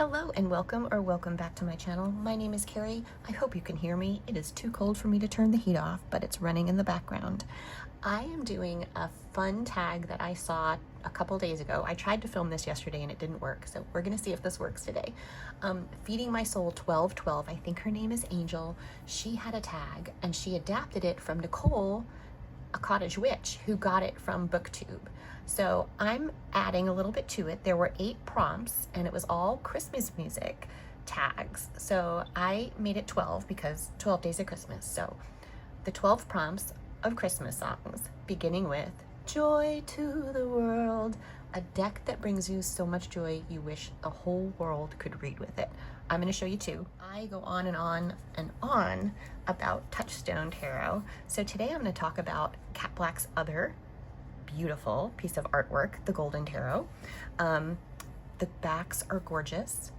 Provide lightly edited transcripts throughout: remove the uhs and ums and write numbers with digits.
Hello and welcome back to my channel. My name is Carrie. I hope you can hear me. It is too cold for me to turn the heat off, but it's running in the background. I am doing a fun tag that I saw a couple days ago. I tried to film this yesterday and it didn't work, so we're gonna see if this works today. Feeding My Soul 1212, I think her name is Angel. She had a tag and she adapted it from Nicole, a Cottage Witch, who got it from BookTube. So I'm adding a little bit to it. There were 8 prompts and it was all Christmas music tags. So I made it 12 because 12 days of Christmas. So the 12 prompts of Christmas songs, beginning with Joy to the World, a deck that brings you so much joy you wish the whole world could read with it. I'm going to show you 2. I go on and on and on about Touchstone Tarot. So today I'm going to talk about Cat Black's other beautiful piece of artwork, the Golden Tarot. The backs are gorgeous.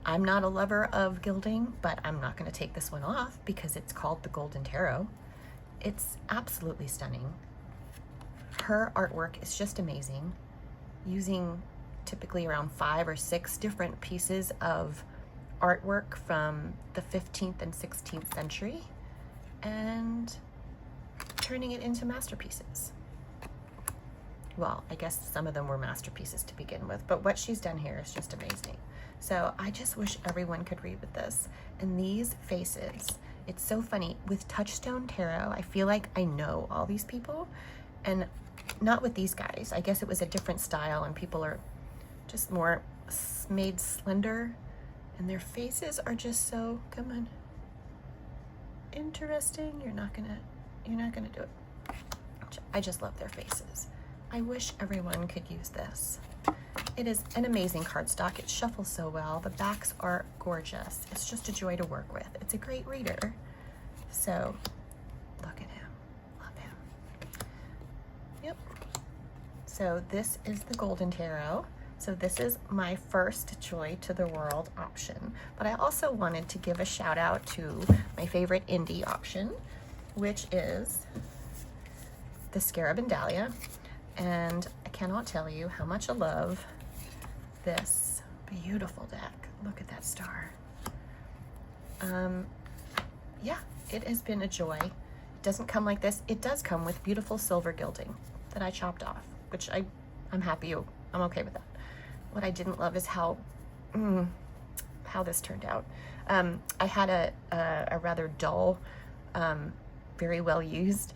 I'm not a lover of gilding, but I'm not going to take this one off because it's called the Golden Tarot. It's absolutely stunning. Her artwork is just amazing, using typically around 5 or 6 different pieces of artwork from the 15th and 16th century and turning it into masterpieces. Well, I guess some of them were masterpieces to begin with, but what she's done here is just amazing. So I just wish everyone could read with this. And these faces, it's so funny. With Touchstone Tarot, I feel like I know all these people, and not with these guys. I guess it was a different style and people are just more made slender, and their faces are just so, come on, interesting. You're not gonna do it. I just love their faces. I wish everyone could use this. It is an amazing cardstock. It shuffles so well. The backs are gorgeous. It's just a joy to work with. It's a great reader. So look at him, love him. Yep. So this is the Golden Tarot. So this is my first Joy to the World option. But I also wanted to give a shout out to my favorite indie option, which is the Scarab and Dahlia. And I cannot tell you how much I love this beautiful deck. Look at that star. Yeah, it has been a joy. It doesn't come like this. It does come with beautiful silver gilding that I chopped off, which I'm happy. I'm okay with that. What I didn't love is how this turned out. I had a rather dull, very well used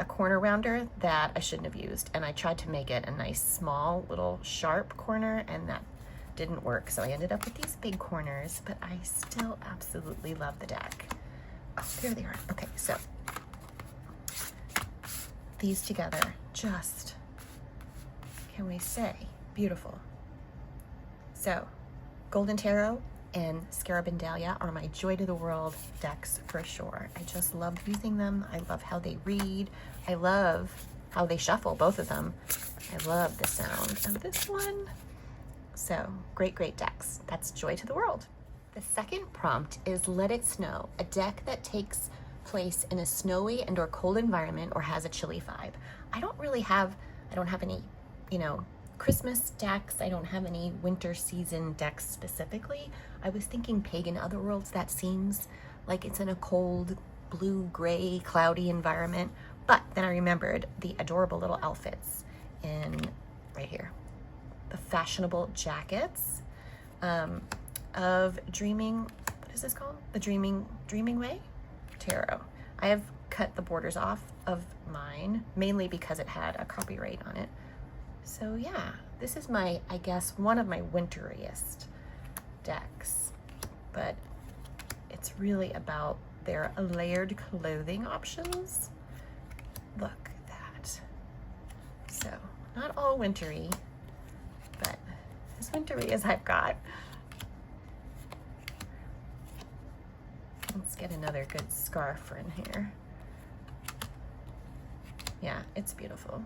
corner rounder that I shouldn't have used, and I tried to make it a nice small little sharp corner, and that didn't work, so I ended up with these big corners, but I still absolutely love the deck. Oh, there they are. Okay, so these together, just, can we say, beautiful. So Golden Tarot and Scarab and Dahlia are my Joy to the World decks for sure. I just love using them. I love how they read. I love how they shuffle, both of them. I love the sound of this one. So great decks. That's Joy to the World. The second prompt is Let It Snow, a deck that takes place in a snowy and or cold environment or has a chilly vibe. I don't have any, Christmas decks. I don't have any winter season decks specifically. I was thinking Pagan Otherworlds. That seems like it's in a cold, blue, gray, cloudy environment. But then I remembered the adorable little outfits in right here. The fashionable jackets of Dreaming, what is this called? The Dreaming Way Tarot. I have cut the borders off of mine, mainly because it had a copyright on it. So yeah, this is I guess, one of my winteriest decks, but it's really about their layered clothing options. Look at that. So not all wintry, but as wintry as I've got. Let's get another good scarf in here. Yeah, it's beautiful.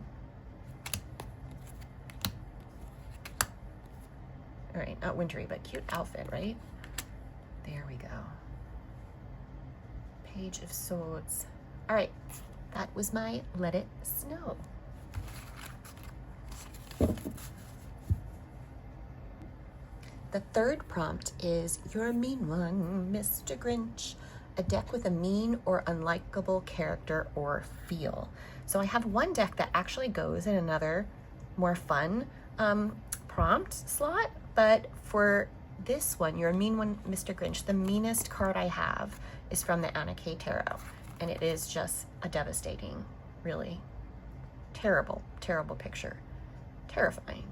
All right, not wintry, but cute outfit, right? There we go. Page of Swords. All right, that was my Let It Snow. The third prompt is You're a Mean One, Mr. Grinch. A deck with a mean or unlikable character or feel. So I have one deck that actually goes in another more fun prompt slot, but for this one, You're a Mean One, Mr. Grinch, the meanest card I have is from the unlikable tarot, and it is just a devastating, really terrible, terrible picture. Terrifying.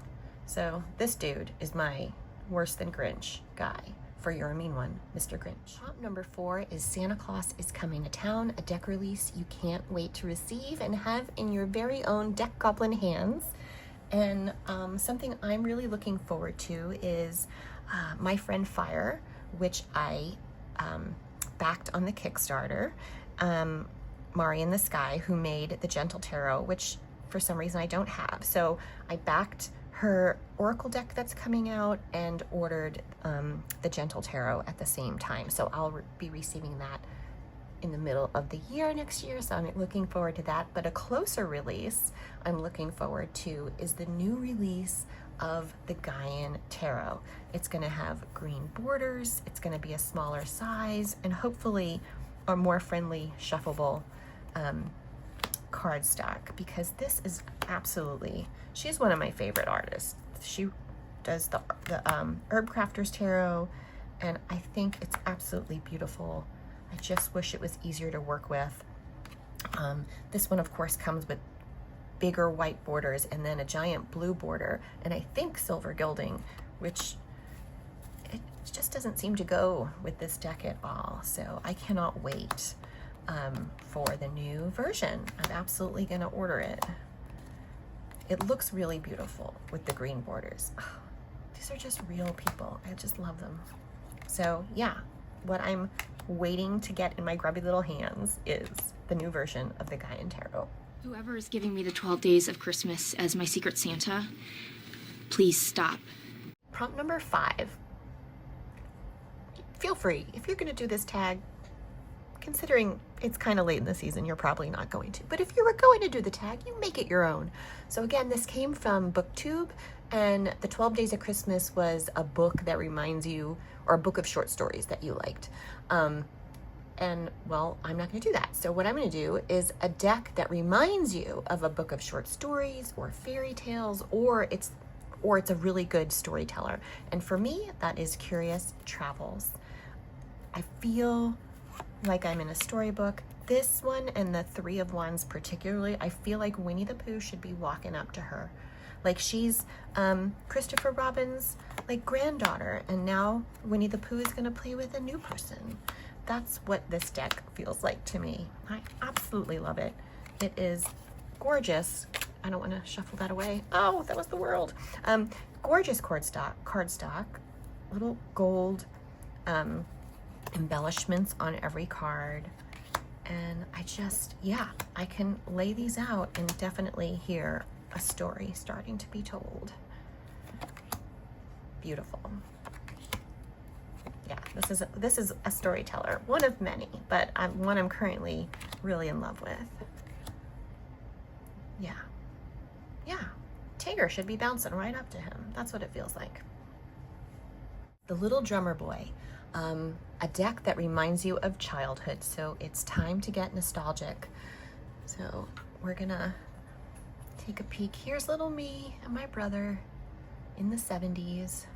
So this dude is my worse than Grinch guy for You're a Mean One, Mr. Grinch. Prompt number 4 is Santa Claus is Coming to Town, a deck release you can't wait to receive and have in your very own deck goblin hands. And something I'm really looking forward to is my friend Fire, which I backed on the Kickstarter, Mari in the Sky, who made the Gentle Tarot, which for some reason I don't have. So I backed her Oracle deck that's coming out and ordered the Gentle Tarot at the same time. So I'll be receiving that in the middle of the year next year. So I'm looking forward to that. But a closer release I'm looking forward to is the new release of the Gaian Tarot. It's going to have green borders. It's going to be a smaller size and hopefully a more friendly, shuffleable cardstock, because this is absolutely, she's one of my favorite artists. She does the Herb Crafters Tarot, and I think it's absolutely beautiful. I just wish it was easier to work with. This one, of course, comes with bigger white borders and then a giant blue border, and I think silver gilding, which it just doesn't seem to go with this deck at all. So I cannot wait for the new version. I'm absolutely gonna order it. It looks really beautiful with the green borders. Oh, these are just real people. I just love them. So yeah, what I'm waiting to get in my grubby little hands is the new version of the Gaian Tarot. Whoever is giving me the 12 days of Christmas as my secret Santa, please stop. Prompt number 5. Feel free, if you're gonna do this tag, considering it's kind of late in the season, you're probably not going to. But if you were going to do the tag, you make it your own. So again, this came from BookTube, and the 12 Days of Christmas was a book that reminds you, or a book of short stories that you liked. And well, I'm not gonna do that. So what I'm gonna do is a deck that reminds you of a book of short stories or fairy tales, or it's a really good storyteller. And for me, that is Curious Travels. I feel like I'm in a storybook. This one and the Three of Wands particularly, I feel like Winnie the Pooh should be walking up to her. Like she's Christopher Robin's like granddaughter, and now Winnie the Pooh is gonna play with a new person. That's what this deck feels like to me. I absolutely love it. It is gorgeous. I don't want to shuffle that away. Oh, that was the world. Gorgeous cardstock, little gold embellishments on every card. And I just, yeah, I can lay these out and definitely hear a story starting to be told. Beautiful. Yeah, this is a storyteller, one of many, but one I'm currently really in love with. Yeah, yeah, Tigger should be bouncing right up to him. That's what it feels like. The Little Drummer Boy, a deck that reminds you of childhood, so it's time to get nostalgic. So we're gonna take a peek. Here's little me and my brother in the 70s.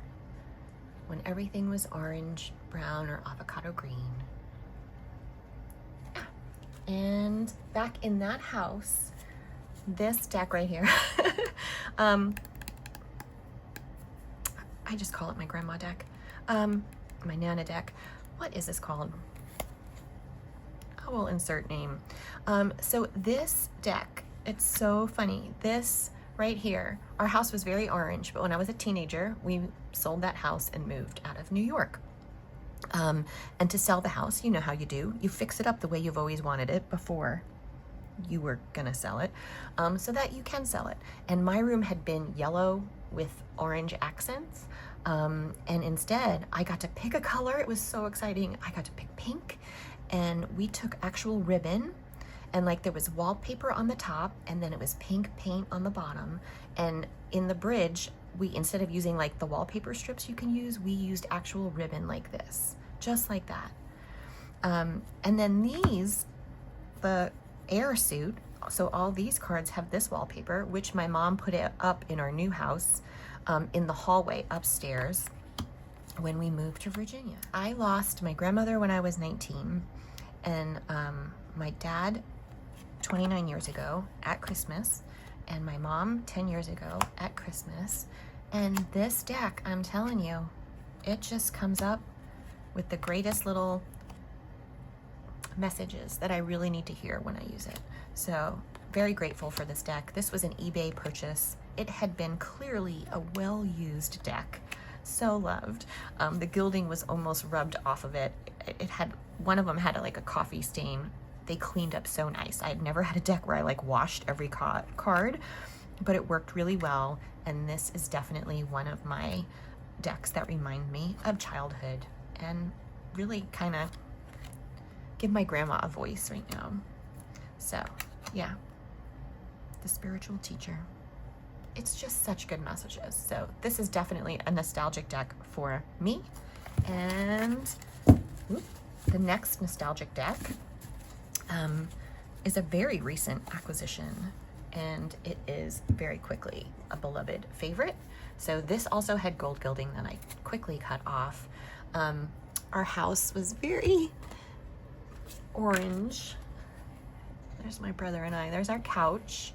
When everything was orange, brown, or avocado green. Yeah. And back in that house, this deck right here, I just call it my grandma deck, my Nana deck. What is this called? I will insert name. So this deck, it's so funny. This right here, our house was very orange, but when I was a teenager, we sold that house and moved out of New York. And to sell the house, you know how you do. You fix it up the way you've always wanted it before you were gonna sell it, so that you can sell it. And my room had been yellow with orange accents, and instead I got to pick a color. It was so exciting. I got to pick pink, and we took actual ribbon, and like there was wallpaper on the top, and then it was pink paint on the bottom, and in the bridge we, instead of using like the wallpaper strips you can use, we used actual ribbon like this, just like that. And then these, the air suit, so all these cards have this wallpaper, which my mom put it up in our new house, in the hallway upstairs when we moved to Virginia. I lost my grandmother when I was 19, and my dad 29 years ago at Christmas, and my mom 10 years ago at Christmas. And this deck, I'm telling you, it just comes up with the greatest little messages that I really need to hear when I use it. So very grateful for this deck. This was an eBay purchase. It had been clearly a well-used deck. So loved. The gilding was almost rubbed off of it. It had, one of them had like a coffee stain. They cleaned up so nice. I had never had a deck where I like washed every card, but it worked really well. And this is definitely one of my decks that remind me of childhood and really kind of give my grandma a voice right now. So yeah, the spiritual teacher. It's just such good messages. So this is definitely a nostalgic deck for me. And the next nostalgic deck is a very recent acquisition, and it is very quickly a beloved favorite. So this also had gold gilding that I quickly cut off. Our house was very orange. There's my brother and I. There's our couch,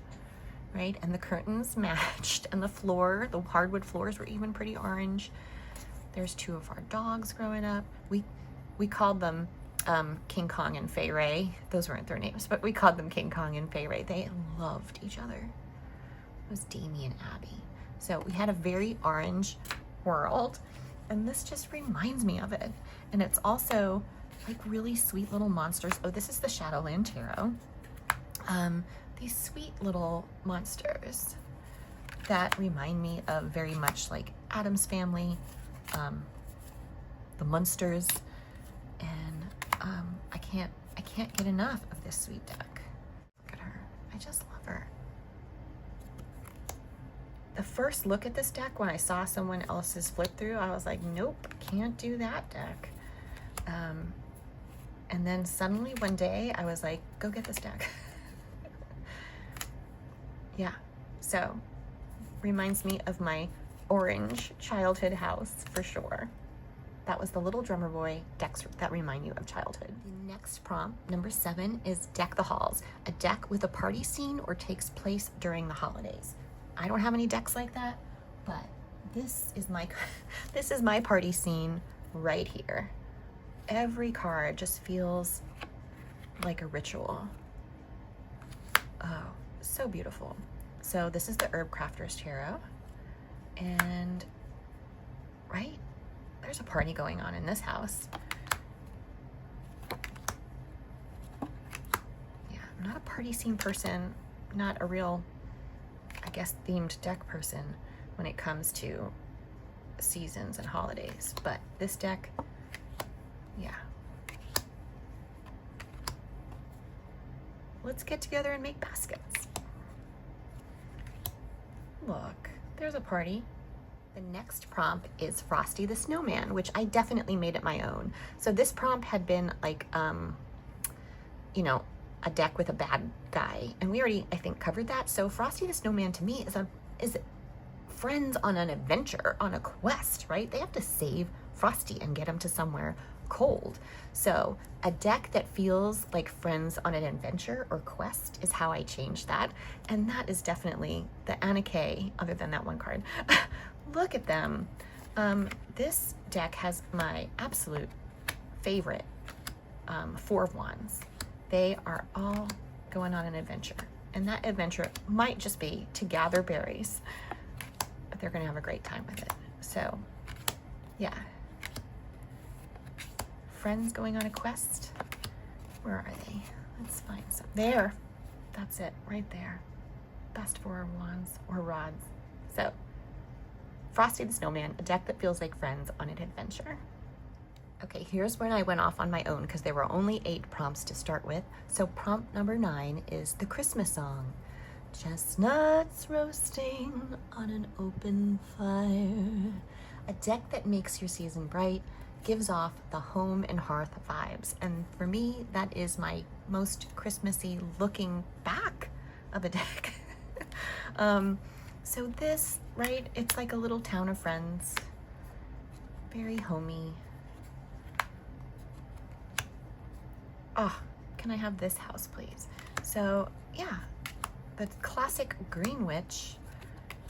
right? And the curtains matched, and the floor, the hardwood floors were even pretty orange. There's two of our dogs growing up. We called them King Kong and Fay Ray. Those weren't their names, but we called them King Kong and Fay Ray. They loved each other. It was Damie and Abby. So we had a very orange world, and this just reminds me of it. And it's also like really sweet little monsters. Oh, this is the Shadowland Tarot. These sweet little monsters that remind me of very much like Addams Family, the Munsters, and I can't get enough of this sweet deck. Look at her. I just love her. The first look at this deck, when I saw someone else's flip through, I was like, nope, can't do that deck. And then suddenly one day I was like, go get this deck. Yeah, so reminds me of my orange childhood house for sure. That was the little drummer boy decks that remind you of childhood. The next prompt, number 7, is Deck the Halls, a deck with a party scene or takes place during the holidays. I don't have any decks like that, but this is my party scene right here. Every card just feels like a ritual. Oh, so beautiful. So this is the Herb Crafter's Tarot, and right, there's a party going on in this house. Yeah, I'm not a party scene person, not a real, I guess, themed deck person when it comes to seasons and holidays, but this deck, yeah. Let's get together and make baskets. Look, there's a party. The next prompt is Frosty the Snowman, which I definitely made it my own. So this prompt had been like, you know, a deck with a bad guy, and we already, I think, covered that. So Frosty the Snowman to me is friends on an adventure, on a quest, right? They have to save Frosty and get him to somewhere cold. So a deck that feels like friends on an adventure or quest is how I changed that. And that is definitely the Anna Kay, other than that one card. Look at them. This deck has my absolute favorite 4 of Wands. They are all going on an adventure. And that adventure might just be to gather berries, but they're gonna have a great time with it. So yeah. Friends going on a quest. Where are they? Let's find some. There. That's it, right there. Best 4 of Wands or rods. So, Frosty the Snowman, a deck that feels like friends on an adventure. Okay, here's when I went off on my own because there were only 8 prompts to start with. So prompt number 9 is the Christmas song. Chestnuts roasting on an open fire. A deck that makes your season bright, gives off the home and hearth vibes. And for me, that is my most Christmassy looking back of a deck. So this, right, it's like a little town of friends. Very homey. Oh, can I have this house, please? So yeah, the classic Green Witch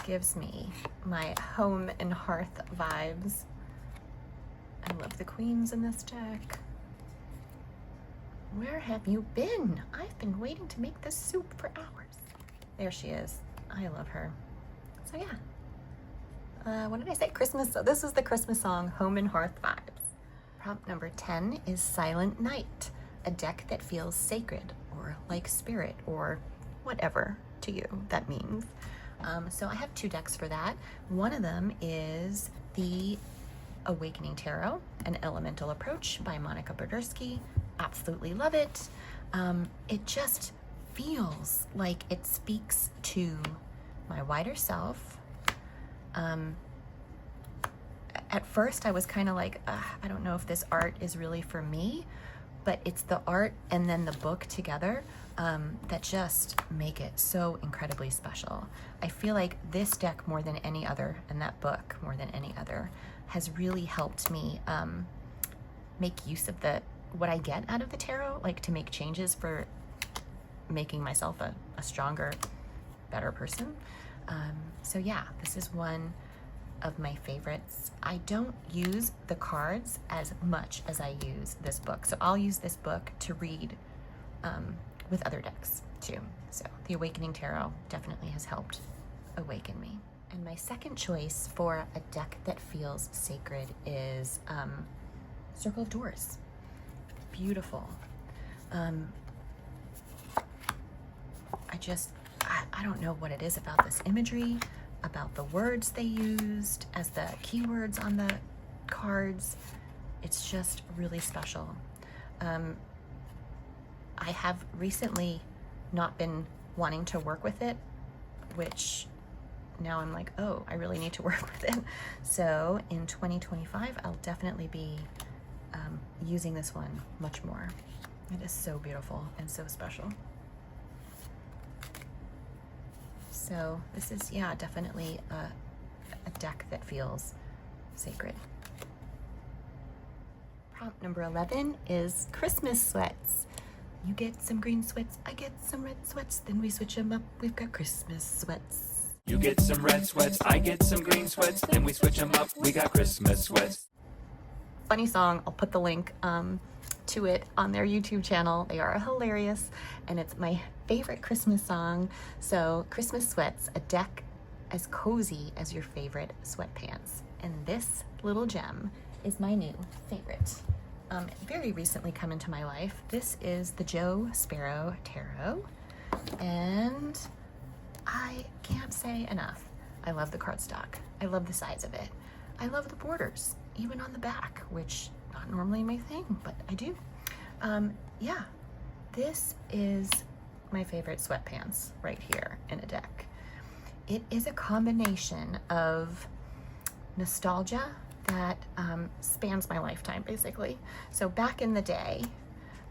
gives me my home and hearth vibes. I love the queens in this deck. Where have you been? I've been waiting to make this soup for hours. There she is. I love her. So yeah. What did I say? Christmas. So this is the Christmas song, Home and Hearth Vibes. Prompt number 10 is Silent Night, a deck that feels sacred or like spirit or whatever to you that means. So I have 2 decks for that. One of them is the Awakening Tarot, an elemental approach by Monica Berdersky. Absolutely love it. It just feels like it speaks to my wider self. At first I was kind of like, I don't know if this art is really for me, but it's the art and then the book together that just make it so incredibly special. I feel like this deck more than any other, and that book more than any other, has really helped me make use of what I get out of the tarot, like to make changes for making myself a stronger, better person. So yeah, this is one of my favorites. I don't use the cards as much as I use this book. So I'll use this book to read with other decks too. So the Awakening Tarot definitely has helped awaken me. And my second choice for a deck that feels sacred is Circle of Doors. Beautiful. I don't know what it is about this imagery, about the words they used as the keywords on the cards. It's just really special. I have recently not been wanting to work with it, which now I'm like, oh, I really need to work with it. So in 2025, I'll definitely be using this one much more. It is so beautiful and so special. So this is, yeah, definitely a deck that feels sacred. Prompt number 11 is Christmas sweats. You get some green sweats, I get some red sweats, then we switch them up, we've got Christmas sweats. You get some red sweats, I get some green sweats, then we switch them up, we got Christmas sweats. Funny song, I'll put the link to it on their YouTube channel. They are hilarious, and it's my favorite Christmas song. So Christmas sweats, a deck as cozy as your favorite sweatpants. And this little gem is my new favorite. Very recently come into my life. This is the Joe Sparrow Tarot, and I can't say enough. I love the cardstock. I love the size of it. I love the borders, even on the back, which not normally my thing, but I do. Yeah, this is my favorite sweatpants right here in a deck. It is a combination of nostalgia that spans my lifetime, basically. So back in the day,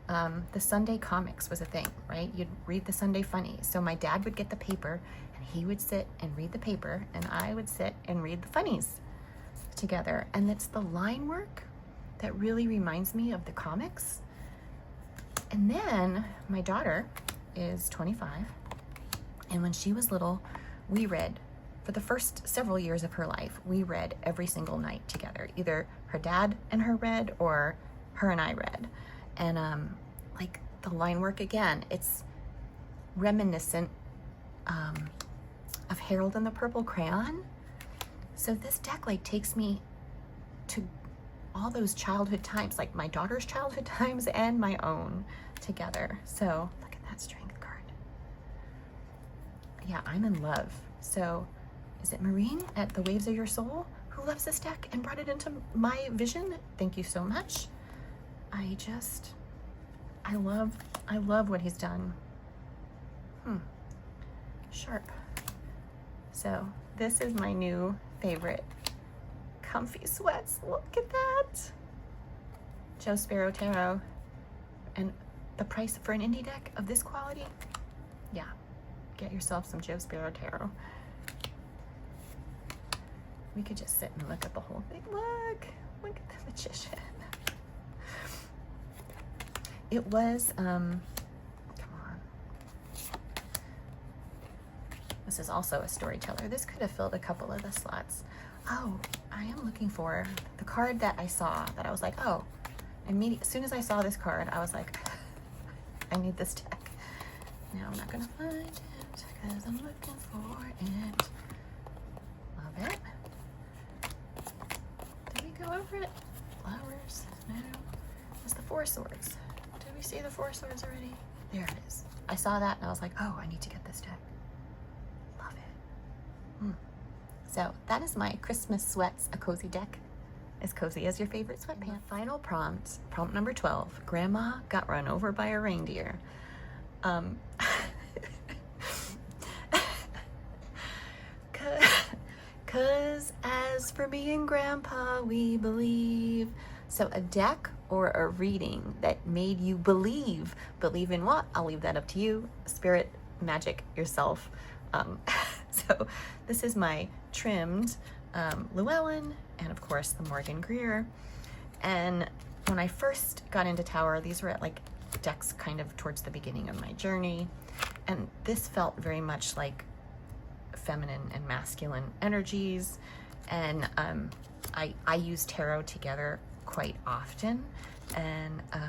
the Sunday comics was a thing, right? You'd read the Sunday funnies. So my dad would get the paper and he would sit and read the paper, and I would sit and read the funnies together. And it's the line work that really reminds me of the comics. And then my daughter is 25, and when she was little, we read, for the first several years of her life, we read every single night together. Either her dad and her read, or her and I read. And like the line work again, it's reminiscent of Harold and the Purple Crayon. So this deck like takes me to all those childhood times, like my daughter's childhood times and my own together. So look at that strength card. Yeah, I'm in love. So is it Maureen at The Waves of Your Soul who loves this deck and brought it into my vision? Thank you so much. I love what he's done. sharp. So this is my new favorite comfy sweats. Look at that. Joe Sparrow Tarot. And the price for an indie deck of this quality? Yeah, get yourself some Joe Sparrow Tarot. We could just sit and look at the whole thing. Look at the magician. It was, come on. This is also a storyteller. This could have filled a couple of the slots. Oh, I am looking for the card that I saw that I was like, oh, as soon as I saw this card, I was like, I need this deck. Now I'm not gonna find it because I'm looking for it. Love it. Did we go over it? Flowers, no. It's the Four Swords. Did we see the Four Swords already? There it is. I saw that and I was like, oh, I need to get this deck. Love it. So that is my Christmas Sweats, a cozy deck. As cozy as your favorite sweatpants. Final prompt number 12. Grandma got run over by a reindeer. Cause as for me and Grandpa, we believe. So a deck or a reading that made you believe. Believe in what? I'll leave that up to you. Spirit, magic, yourself. So this is my trimmed Llewellyn, and of course the Morgan Greer. And when I first got into Tower, these were at like decks kind of towards the beginning of my journey, and this felt very much like feminine and masculine energies. And I use tarot together quite often, and I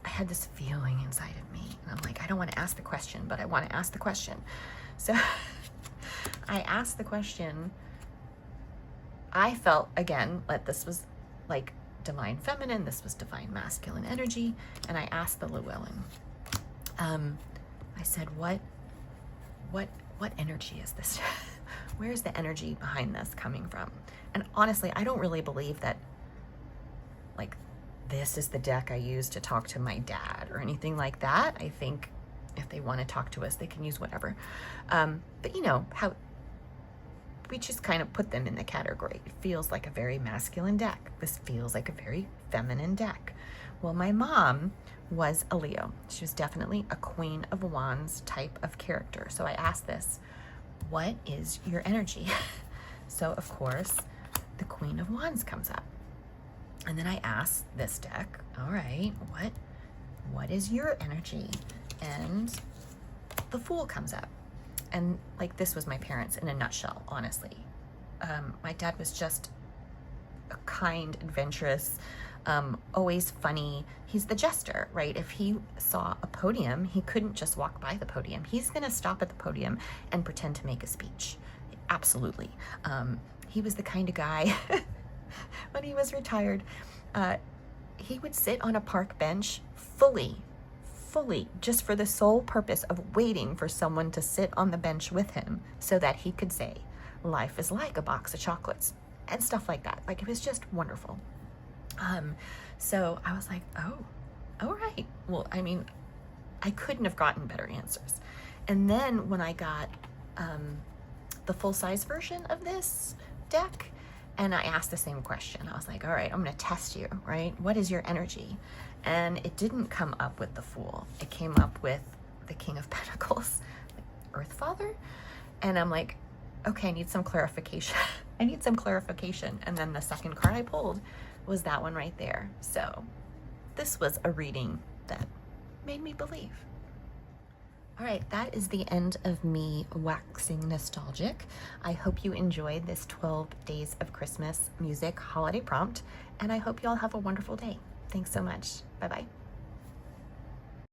had this feeling inside of me, and I'm like, I don't want to ask the question, but I want to ask the question. So I asked the question. I felt, again, that this was like divine feminine, this was divine masculine energy, and I asked the Llewellyn. I said, what energy is this? Where's the energy behind this coming from? And honestly, I don't really believe that, like, this is the deck I use to talk to my dad or anything like that. I think if they want to talk to us, they can use whatever. But you know, how we just kind of put them in the category. It feels like a very masculine deck. This feels like a very feminine deck. Well, my mom was a Leo. She was definitely a Queen of Wands type of character. So I asked this, what is your energy? So of course, the Queen of Wands comes up. And then I asked this deck, all right, what is your energy? And the Fool comes up. And like, this was my parents in a nutshell, honestly. My dad was just a kind, adventurous, always funny. He's the jester, right? If he saw a podium, he couldn't just walk by the podium. He's gonna stop at the podium and pretend to make a speech. Absolutely. He was the kind of guy, when he was retired, he would sit on a park bench fully, just for the sole purpose of waiting for someone to sit on the bench with him so that he could say, life is like a box of chocolates, and stuff like that. Like, it was just wonderful. So I was like, oh, all right. Well, I mean, I couldn't have gotten better answers. And then when I got the full-size version of this deck, and I asked the same question, I was like, all right, I'm gonna test you, right? What is your energy? And it didn't come up with the Fool. It came up with the King of Pentacles, Earth Father. And I'm like, okay, I need some clarification. I need some clarification. And then the second card I pulled was that one right there. So this was a reading that made me believe. All right, that is the end of me waxing nostalgic. I hope you enjoyed this 12 Days of Christmas music holiday prompt, and I hope you all have a wonderful day. Thanks so much. Bye-bye.